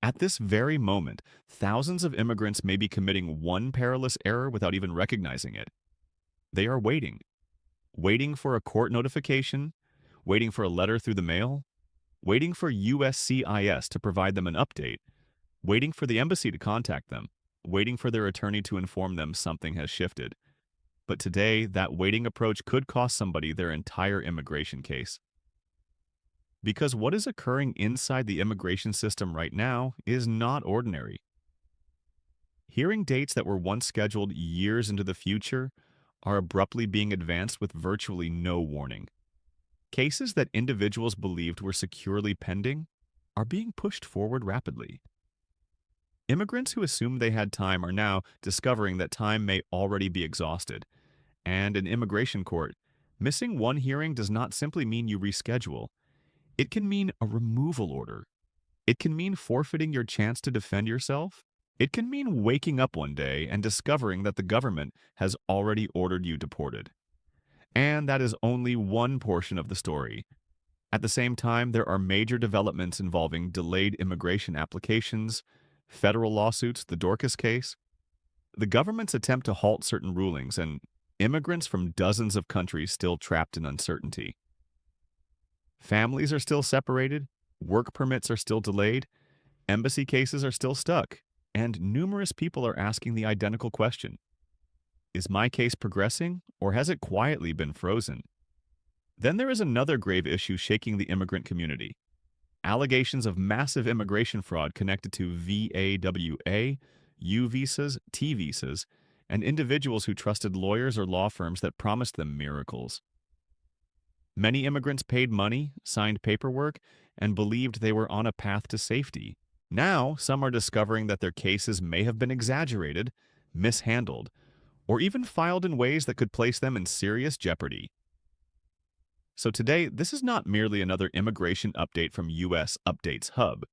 At this very moment, thousands of immigrants may be committing one perilous error without even recognizing it. They are waiting for a court notification, waiting for a letter through the mail, waiting for USCIS to provide them an update, waiting for the embassy to contact them, waiting for their attorney to inform them something has shifted. But today, that waiting approach could cost somebody their entire immigration case. Because what is occurring inside the immigration system right now is not ordinary. Hearing dates that were once scheduled years into the future are abruptly being advanced with virtually no warning. Cases that individuals believed were securely pending are being pushed forward rapidly. Immigrants who assumed they had time are now discovering that time may already be exhausted. And in immigration court, missing one hearing does not simply mean you reschedule. It can mean a removal order. It can mean forfeiting your chance to defend yourself. It can mean waking up one day and discovering that the government has already ordered you deported. And that is only one portion of the story. At the same time, there are major developments involving delayed immigration applications, federal lawsuits, the Dorcas case, the government's attempt to halt certain rulings, and immigrants from dozens of countries still trapped in uncertainty. Families are still separated, work permits are still delayed, embassy cases are still stuck, and numerous people are asking the identical question: is my case progressing, or has it quietly been frozen? Then there is another grave issue shaking the immigrant community: allegations of massive immigration fraud connected to VAWA, U visas, T visas, and individuals who trusted lawyers or law firms that promised them miracles. Many immigrants paid money, signed paperwork, and believed they were on a path to safety. Now, some are discovering that their cases may have been exaggerated, mishandled, or even filed in ways that could place them in serious jeopardy. So today, this is not merely another immigration update from US Updates Hub.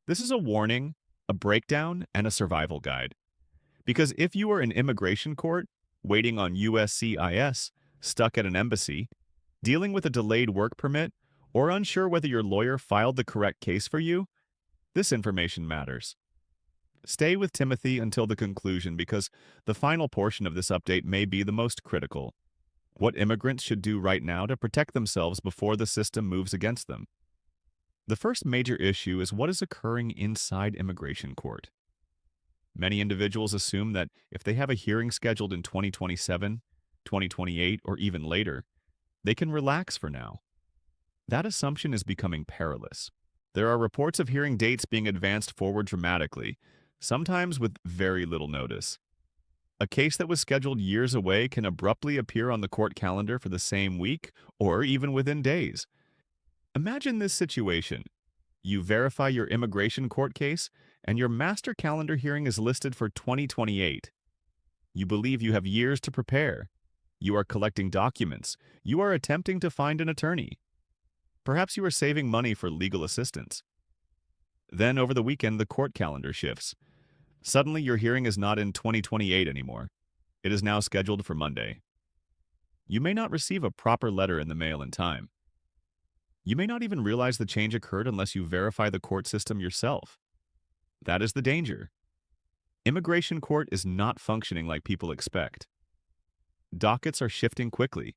This is a warning, a breakdown, and a survival guide. Because if you are in immigration court, waiting on USCIS, stuck at an embassy, dealing with a delayed work permit, or unsure whether your lawyer filed the correct case for you, this information matters. Stay with Timothy until the conclusion because the final portion of this update may be the most critical. What immigrants should do right now to protect themselves before the system moves against them. The first major issue is what is occurring inside immigration court. Many individuals assume that if they have a hearing scheduled in 2027, 2028, or even later, they can relax for now. That assumption is becoming perilous. There are reports of hearing dates being advanced forward dramatically, sometimes with very little notice. A case that was scheduled years away can abruptly appear on the court calendar for the same week or even within days. Imagine this situation. You verify your immigration court case, and your master calendar hearing is listed for 2028. You believe you have years to prepare. You are collecting documents. You are attempting to find an attorney. Perhaps you are saving money for legal assistance. Then, over the weekend, the court calendar shifts. Suddenly, your hearing is not in 2028 anymore. It is now scheduled for Monday. You may not receive a proper letter in the mail in time. You may not even realize the change occurred unless you verify the court system yourself. That is the danger. Immigration court is not functioning like people expect. Dockets are shifting quickly.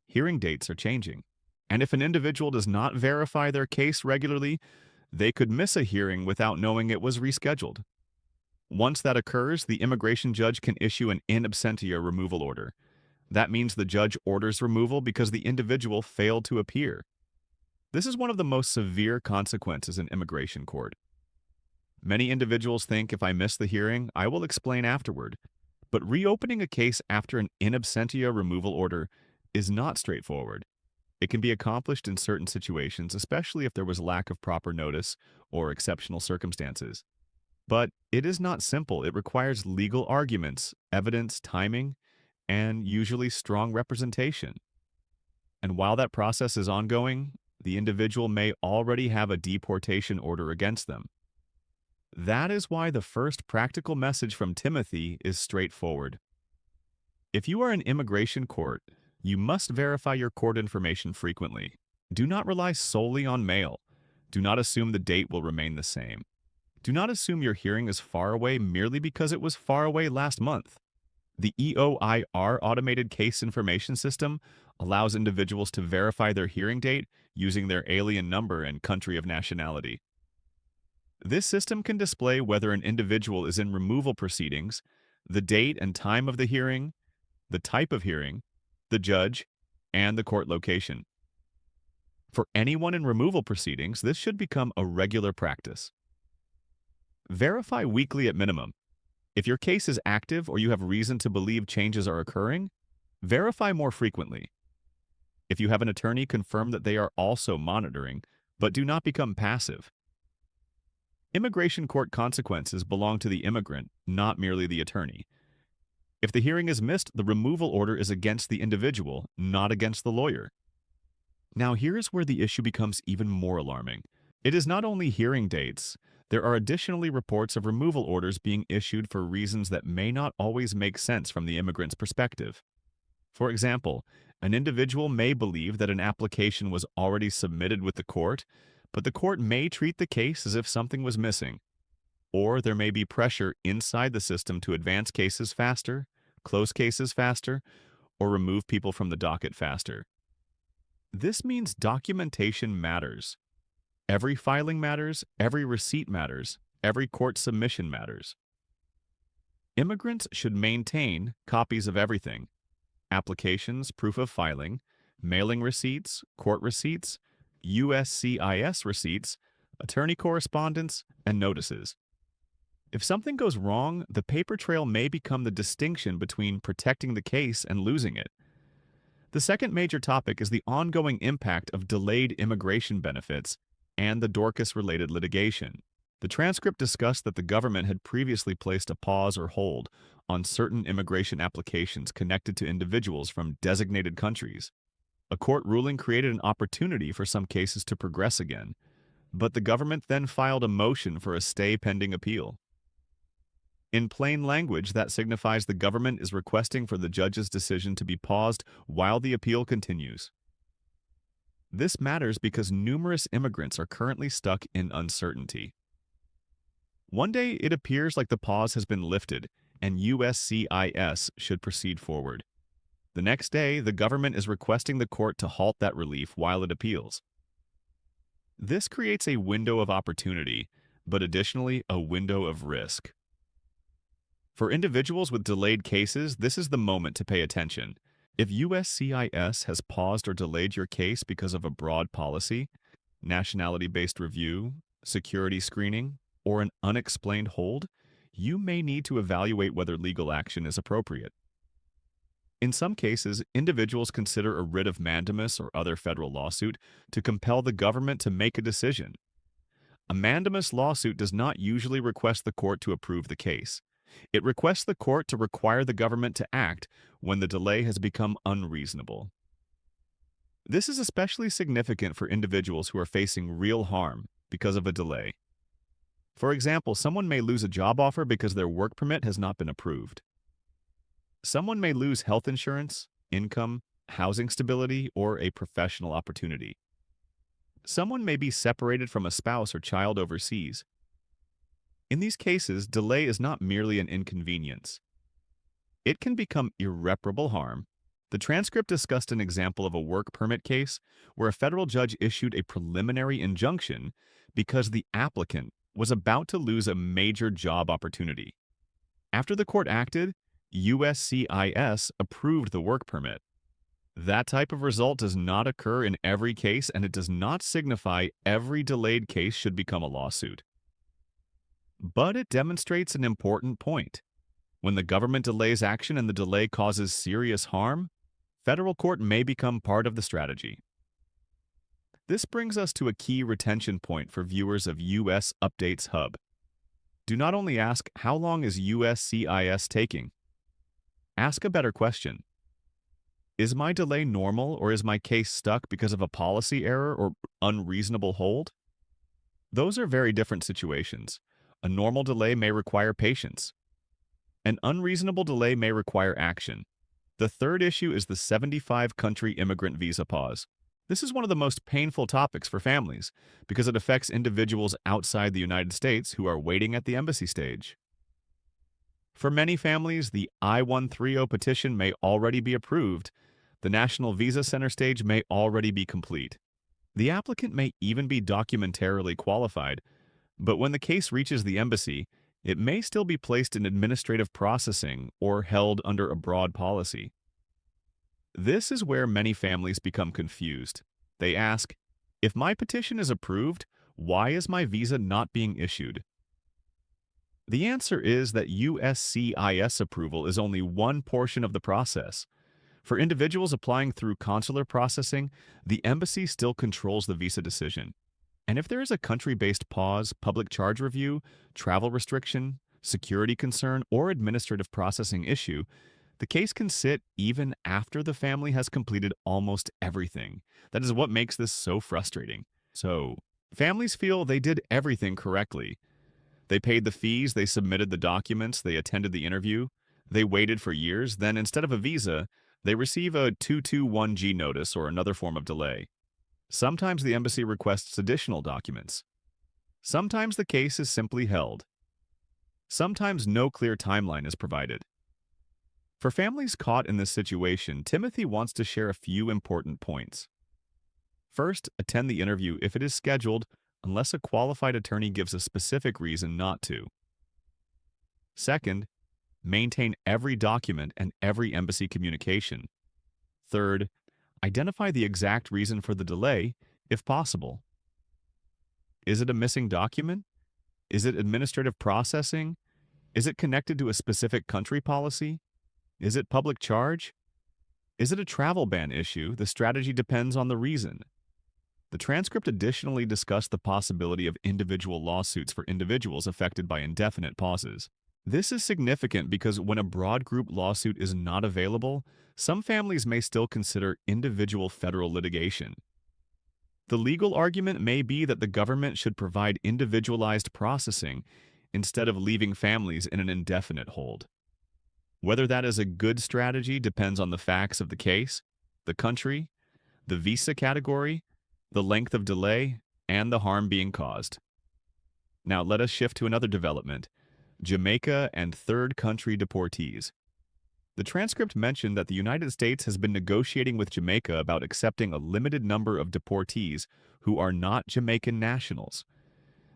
Hearing dates are changing. And if an individual does not verify their case regularly, they could miss a hearing without knowing it was rescheduled. Once that occurs, the immigration judge can issue an in absentia removal order. That means the judge orders removal because the individual failed to appear. This is one of the most severe consequences in immigration court. Many individuals think if I miss the hearing, I will explain afterward. But reopening a case after an in absentia removal order is not straightforward. It can be accomplished in certain situations, especially if there was lack of proper notice or exceptional circumstances. But it is not simple. It requires legal arguments, evidence, timing, and usually strong representation. And while that process is ongoing, the individual may already have a deportation order against them. That is why the first practical message from Timothy is straightforward. If you are in immigration court, you must verify your court information frequently. Do not rely solely on mail. Do not assume the date will remain the same. Do not assume your hearing is far away merely because it was far away last month. The EOIR automated case information system allows individuals to verify their hearing date using their alien number and country of nationality. This system can display whether an individual is in removal proceedings, the date and time of the hearing, the type of hearing, the judge, and the court location. For anyone in removal proceedings, this should become a regular practice. Verify weekly at minimum. If your case is active or you have reason to believe changes are occurring, verify more frequently. If you have an attorney, confirm that they are also monitoring, but do not become passive. Immigration court consequences belong to the immigrant, not merely the attorney. If the hearing is missed, the removal order is against the individual, not against the lawyer. Now here's where the issue becomes even more alarming. It is not only hearing dates. There are additionally reports of removal orders being issued for reasons that may not always make sense from the immigrant's perspective. For example, an individual may believe that an application was already submitted with the court, but the court may treat the case as if something was missing. Or there may be pressure inside the system to advance cases faster, close cases faster, or remove people from the docket faster. This means documentation matters. Every filing matters, every receipt matters, every court submission matters. Immigrants should maintain copies of everything: applications, proof of filing, mailing receipts, court receipts, USCIS receipts, attorney correspondence, and notices. If something goes wrong, the paper trail may become the distinction between protecting the case and losing it. The second major topic is the ongoing impact of delayed immigration benefits and the Dorcas-related litigation. The transcript discussed that the government had previously placed a pause or hold on certain immigration applications connected to individuals from designated countries. A court ruling created an opportunity for some cases to progress again, but the government then filed a motion for a stay pending appeal. In plain language, that signifies the government is requesting for the judge's decision to be paused while the appeal continues. This matters because numerous immigrants are currently stuck in uncertainty. One day, it appears like the pause has been lifted and USCIS should proceed forward. The next day, the government is requesting the court to halt that relief while it appeals. This creates a window of opportunity, but additionally a window of risk. For individuals with delayed cases, this is the moment to pay attention. If USCIS has paused or delayed your case because of a broad policy, nationality-based review, security screening, or an unexplained hold, you may need to evaluate whether legal action is appropriate. In some cases, individuals consider a writ of mandamus or other federal lawsuit to compel the government to make a decision. A mandamus lawsuit does not usually request the court to approve the case. It requests the court to require the government to act when the delay has become unreasonable. This is especially significant for individuals who are facing real harm because of a delay. For example, someone may lose a job offer because their work permit has not been approved. Someone may lose health insurance, income, housing stability, or a professional opportunity. Someone may be separated from a spouse or child overseas. In these cases, delay is not merely an inconvenience. It can become irreparable harm. The transcript discussed an example of a work permit case where a federal judge issued a preliminary injunction because the applicant was about to lose a major job opportunity. After the court acted, USCIS approved the work permit. That type of result does not occur in every case, and it does not signify every delayed case should become a lawsuit. But it demonstrates an important point. When the government delays action and the delay causes serious harm, federal court may become part of the strategy. This brings us to a key retention point for viewers of US Updates Hub. Do not only ask, how long is USCIS taking? Ask a better question. Is my delay normal, or is my case stuck because of a policy error or unreasonable hold? Those are very different situations. A normal delay may require patience. An unreasonable delay may require action. The third issue is the 75-country immigrant visa pause. This is one of the most painful topics for families because it affects individuals outside the United States who are waiting at the embassy stage. For many families, the I-130 petition may already be approved. The National Visa Center stage may already be complete. The applicant may even be documentarily qualified, but when the case reaches the embassy, it may still be placed in administrative processing or held under a broad policy. This is where many families become confused. They ask, if my petition is approved, why is my visa not being issued? The answer is that USCIS approval is only one portion of the process. For individuals applying through consular processing, the embassy still controls the visa decision. And if there is a country-based pause, public charge review, travel restriction, security concern, or administrative processing issue, the case can sit even after the family has completed almost everything. That is what makes this so frustrating. So, families feel they did everything correctly. They paid the fees, they submitted the documents, they attended the interview, they waited for years, then instead of a visa, they receive a 221G notice or another form of delay. Sometimes the embassy requests additional documents. Sometimes the case is simply held. Sometimes no clear timeline is provided. For families caught in this situation, Timothy wants to share a few important points. First, attend the interview if it is scheduled, unless a qualified attorney gives a specific reason not to. Second, maintain every document and every embassy communication. Third, identify the exact reason for the delay, if possible. Is it a missing document? Is it administrative processing? Is it connected to a specific country policy? Is it public charge? Is it a travel ban issue? The strategy depends on the reason. The transcript additionally discussed the possibility of individual lawsuits for individuals affected by indefinite pauses. This is significant because when a broad group lawsuit is not available, some families may still consider individual federal litigation. The legal argument may be that the government should provide individualized processing instead of leaving families in an indefinite hold. Whether that is a good strategy depends on the facts of the case, the country, the visa category, the length of delay, and the harm being caused. Now let us shift to another development: Jamaica and third country deportees. The transcript mentioned that the United States has been negotiating with Jamaica about accepting a limited number of deportees who are not Jamaican nationals.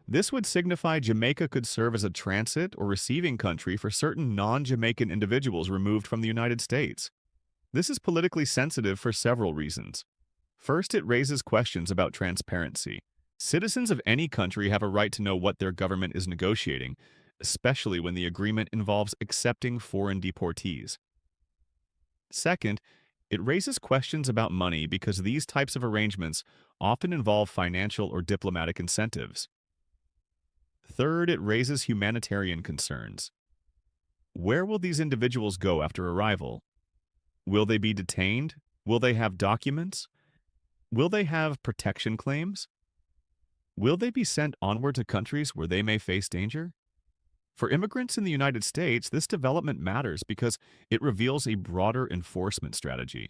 This would signify Jamaica could serve as a transit or receiving country for certain non-Jamaican individuals removed from the United States. This is politically sensitive for several reasons. First, it raises questions about transparency. Citizens of any country have a right to know what their government is negotiating, especially when the agreement involves accepting foreign deportees. Second, it raises questions about money because these types of arrangements often involve financial or diplomatic incentives. Third, it raises humanitarian concerns. Where will these individuals go after arrival? Will they be detained? Will they have documents? Will they have protection claims? Will they be sent onward to countries where they may face danger? For immigrants in the United States, this development matters because it reveals a broader enforcement strategy.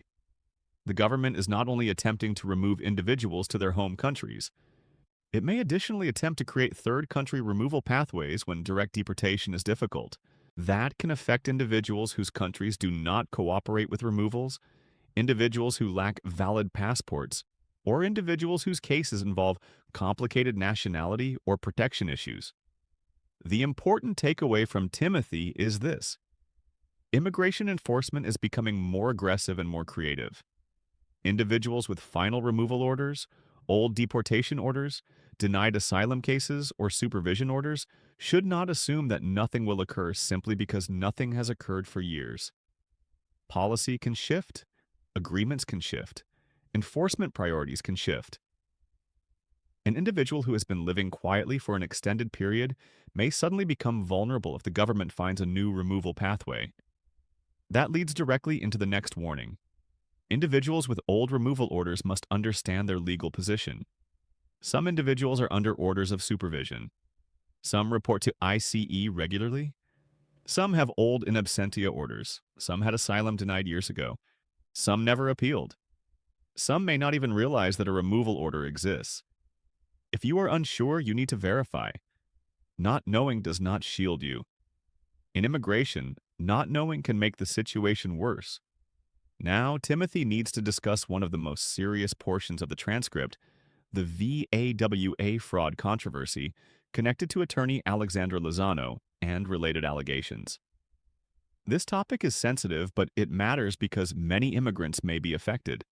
The government is not only attempting to remove individuals to their home countries, it may additionally attempt to create third country removal pathways when direct deportation is difficult. That can affect individuals whose countries do not cooperate with removals, individuals who lack valid passports, or individuals whose cases involve complicated nationality or protection issues. The important takeaway from Timothy is this: immigration enforcement is becoming more aggressive and more creative. Individuals with final removal orders, old deportation orders, denied asylum cases, or supervision orders should not assume that nothing will occur simply because nothing has occurred for years. Policy can shift, agreements can shift, enforcement priorities can shift. An individual who has been living quietly for an extended period may suddenly become vulnerable if the government finds a new removal pathway. That leads directly into the next warning. Individuals with old removal orders must understand their legal position. Some individuals are under orders of supervision. Some report to ICE regularly. Some have old in absentia orders. Some had asylum denied years ago. Some never appealed. Some may not even realize that a removal order exists. If you are unsure, you need to verify. Not knowing does not shield you. In immigration, not knowing can make the situation worse. Now, Timothy needs to discuss one of the most serious portions of the transcript, the VAWA fraud controversy connected to attorney Alexandra Lozano and related allegations. This topic is sensitive, but it matters because many immigrants may be affected.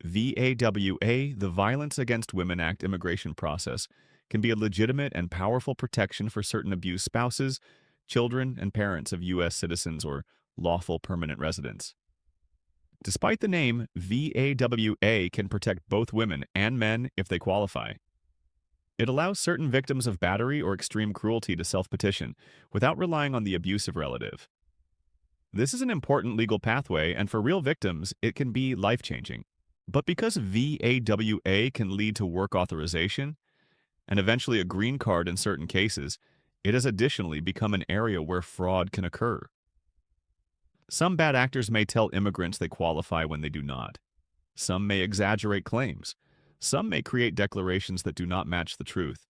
VAWA, the Violence Against Women Act immigration process, can be a legitimate and powerful protection for certain abused spouses, children, and parents of U.S. citizens or lawful permanent residents. Despite the name, VAWA can protect both women and men if they qualify. It allows certain victims of battery or extreme cruelty to self-petition without relying on the abusive relative. This is an important legal pathway, and for real victims, it can be life-changing. But because VAWA can lead to work authorization and eventually a green card in certain cases, it has additionally become an area where fraud can occur. Some bad actors may tell immigrants they qualify when they do not. Some may exaggerate claims. Some may create declarations that do not match the truth.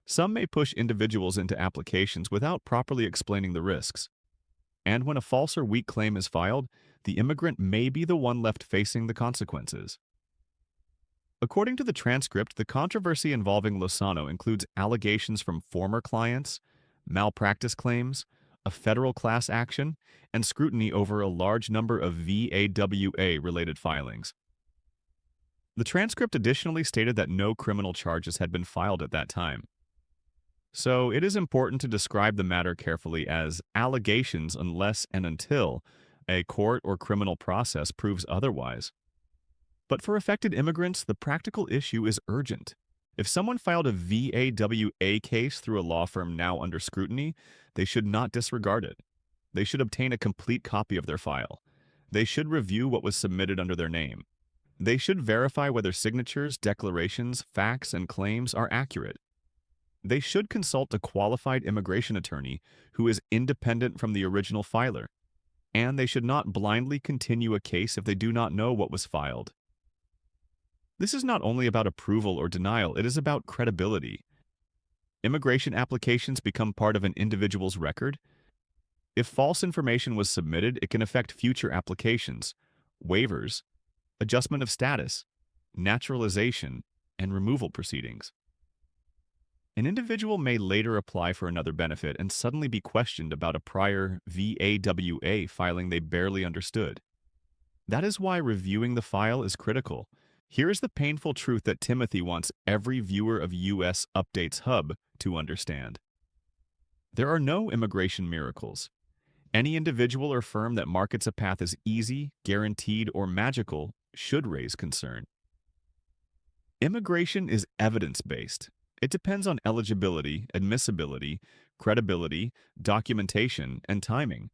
Some may push individuals into applications without properly explaining the risks. And when a false or weak claim is filed, the immigrant may be the one left facing the consequences. According to the transcript, the controversy involving Lozano includes allegations from former clients, malpractice claims, a federal class action, and scrutiny over a large number of VAWA-related filings. The transcript additionally stated that no criminal charges had been filed at that time. So it is important to describe the matter carefully as allegations unless and until a court or criminal process proves otherwise. But for affected immigrants, the practical issue is urgent. If someone filed a VAWA case through a law firm now under scrutiny, they should not disregard it. They should obtain a complete copy of their file. They should review what was submitted under their name. They should verify whether signatures, declarations, facts, and claims are accurate. They should consult a qualified immigration attorney who is independent from the original filer. And they should not blindly continue a case if they do not know what was filed. This is not only about approval or denial, it is about credibility. Immigration applications become part of an individual's record. If false information was submitted, it can affect future applications, waivers, adjustment of status, naturalization, and removal proceedings. An individual may later apply for another benefit and suddenly be questioned about a prior VAWA filing they barely understood. That is why reviewing the file is critical. Here is the painful truth that Timothy wants every viewer of US Updates Hub to understand. There are no immigration miracles. Any individual or firm that markets a path as easy, guaranteed, or magical should raise concern. Immigration is evidence-based. It depends on eligibility, admissibility, credibility, documentation, and timing.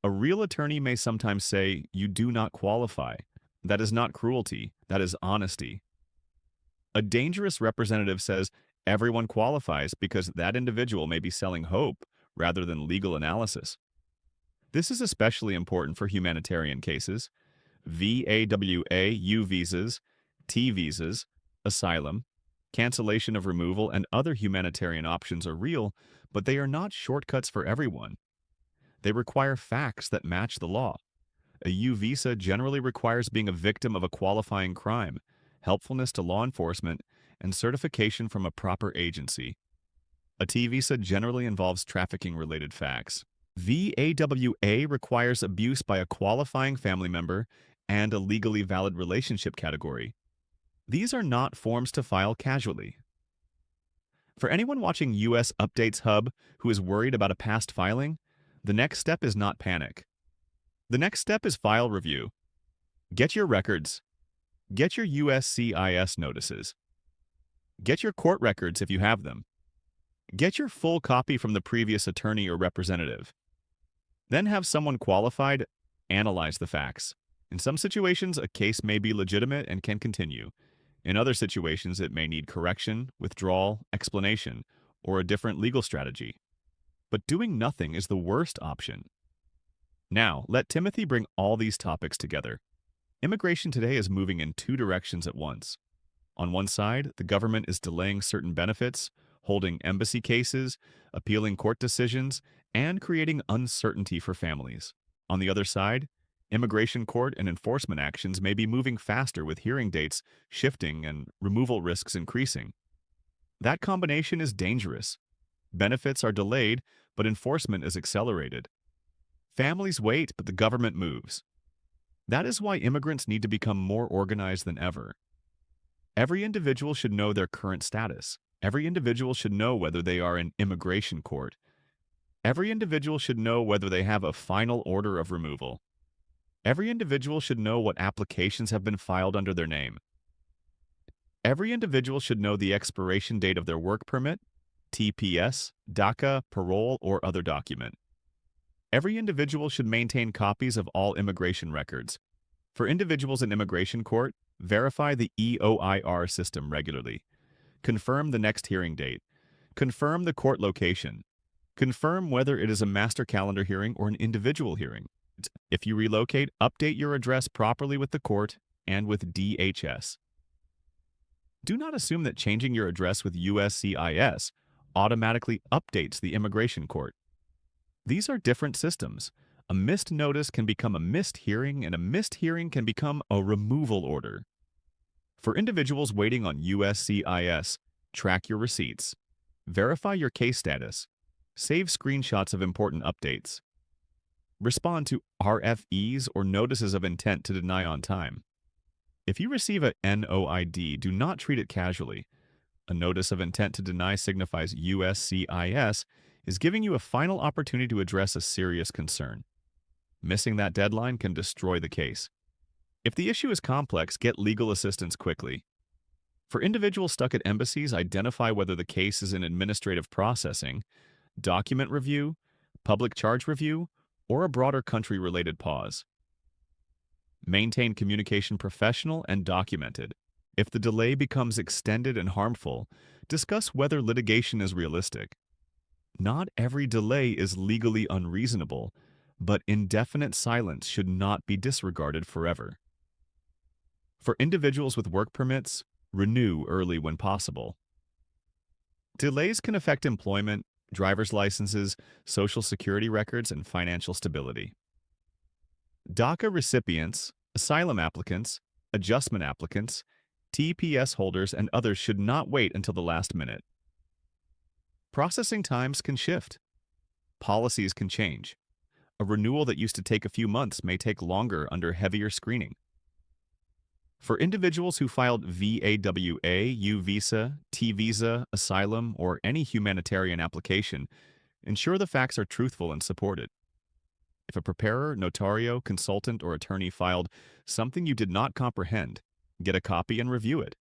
A real attorney may sometimes say, "You do not qualify." That is not cruelty, that is honesty. A dangerous representative says, "Everyone qualifies," because that individual may be selling hope rather than legal analysis. This is especially important for humanitarian cases. VAWA, U visas, T visas, asylum, cancellation of removal, and other humanitarian options are real, but they are not shortcuts for everyone. They require facts that match the law. A U visa generally requires being a victim of a qualifying crime, helpfulness to law enforcement, and certification from a proper agency. A T visa generally involves trafficking-related facts. VAWA requires abuse by a qualifying family member and a legally valid relationship category. These are not forms to file casually. For anyone watching US Updates Hub who is worried about a past filing, the next step is not panic. The next step is file review. Get your records. Get your USCIS notices. Get your court records if you have them. Get your full copy from the previous attorney or representative. Then have someone qualified analyze the facts. In some situations, a case may be legitimate and can continue. In other situations, it may need correction, withdrawal, explanation, or a different legal strategy. But doing nothing is the worst option. Now, let Timothy bring all these topics together. Immigration today is moving in two directions at once. On one side, the government is delaying certain benefits, holding embassy cases, appealing court decisions, and creating uncertainty for families. On the other side, immigration court and enforcement actions may be moving faster with hearing dates shifting and removal risks increasing. That combination is dangerous. Benefits are delayed, but enforcement is accelerated. Families wait, but the government moves. That is why immigrants need to become more organized than ever. Every individual should know their current status. Every individual should know whether they are in immigration court. Every individual should know whether they have a final order of removal. Every individual should know what applications have been filed under their name. Every individual should know the expiration date of their work permit, TPS, DACA, parole, or other document. Every individual should maintain copies of all immigration records. For individuals in immigration court, verify the EOIR system regularly. Confirm the next hearing date. Confirm the court location. Confirm whether it is a master calendar hearing or an individual hearing. If you relocate, update your address properly with the court and with DHS. Do not assume that changing your address with USCIS automatically updates the immigration court. These are different systems. A missed notice can become a missed hearing, and a missed hearing can become a removal order. For individuals waiting on USCIS, track your receipts. Verify your case status. Save screenshots of important updates. Respond to RFEs or notices of intent to deny on time. If you receive a NOID, do not treat it casually. A notice of intent to deny signifies USCIS is giving you a final opportunity to address a serious concern. Missing that deadline can destroy the case. If the issue is complex, get legal assistance quickly. For individuals stuck at embassies, identify whether the case is in administrative processing, document review, public charge review, or a broader country-related pause. Maintain communication professional and documented. If the delay becomes extended and harmful, discuss whether litigation is realistic. Not every delay is legally unreasonable, but indefinite silence should not be disregarded forever. For individuals with work permits, renew early when possible. Delays can affect employment, driver's licenses, social security records, and financial stability. DACA recipients, asylum applicants, adjustment applicants, TPS holders, and others should not wait until the last minute. Processing times can shift. Policies can change. A renewal that used to take a few months may take longer under heavier screening. For individuals who filed VAWA, U-Visa, T-Visa, asylum, or any humanitarian application, ensure the facts are truthful and supported. If a preparer, notario, consultant, or attorney filed something you did not comprehend, get a copy and review it.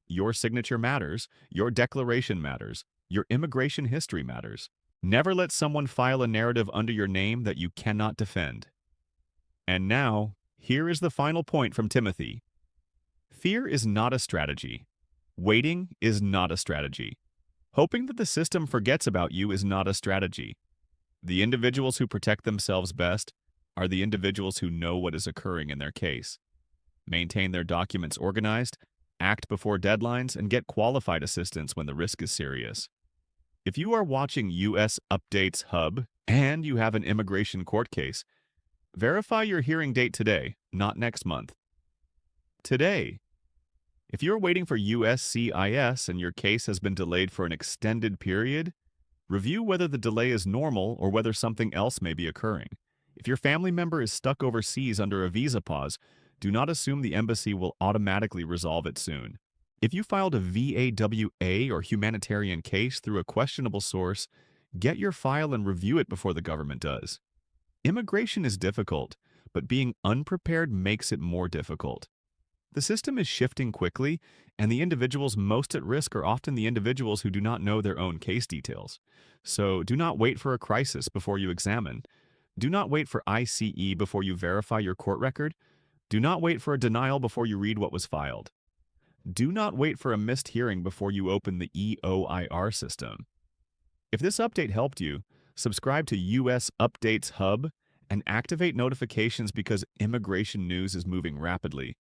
Your signature matters, your declaration matters, your immigration history matters. Never let someone file a narrative under your name that you cannot defend. And now, here is the final point from Timothy. Fear is not a strategy. Waiting is not a strategy. Hoping that the system forgets about you is not a strategy. The individuals who protect themselves best are the individuals who know what is occurring in their case. Maintain their documents organized, act before deadlines, and get qualified assistance when the risk is serious. If you are watching US Updates Hub and you have an immigration court case, verify your hearing date today, not next month. Today. If you're waiting for USCIS and your case has been delayed for an extended period, review whether the delay is normal or whether something else may be occurring. If your family member is stuck overseas under a visa pause, do not assume the embassy will automatically resolve it soon. If you filed a VAWA or humanitarian case through a questionable source, get your file and review it before the government does. Immigration is difficult, but being unprepared makes it more difficult. The system is shifting quickly, and the individuals most at risk are often the individuals who do not know their own case details. So do not wait for a crisis before you examine. Do not wait for ICE before you verify your court record. Do not wait for a denial before you read what was filed. Do not wait for a missed hearing before you open the EOIR system. If this update helped you, subscribe to US Updates Hub And activate notifications because immigration news is moving rapidly,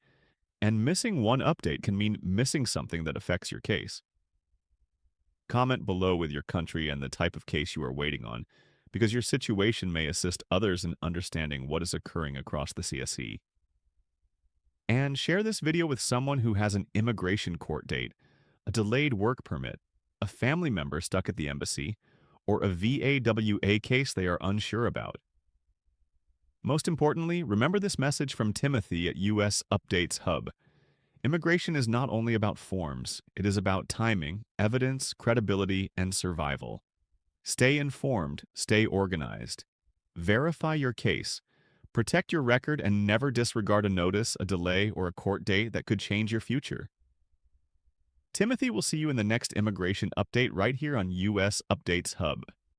and missing one update can mean missing something that affects your case. Comment below with your country and the type of case you are waiting on, because your situation may assist others in understanding what is occurring across the CSE. And share this video with someone who has an immigration court date, a delayed work permit, a family member stuck at the embassy, or a VAWA case they are unsure about. Most importantly, remember this message from Timothy at US Updates Hub. Immigration is not only about forms, it is about timing, evidence, credibility, and survival. Stay informed, stay organized. Verify your case. Protect your record and never disregard a notice, a delay, or a court date that could change your future. Timothy will see you in the next immigration update right here on US Updates Hub.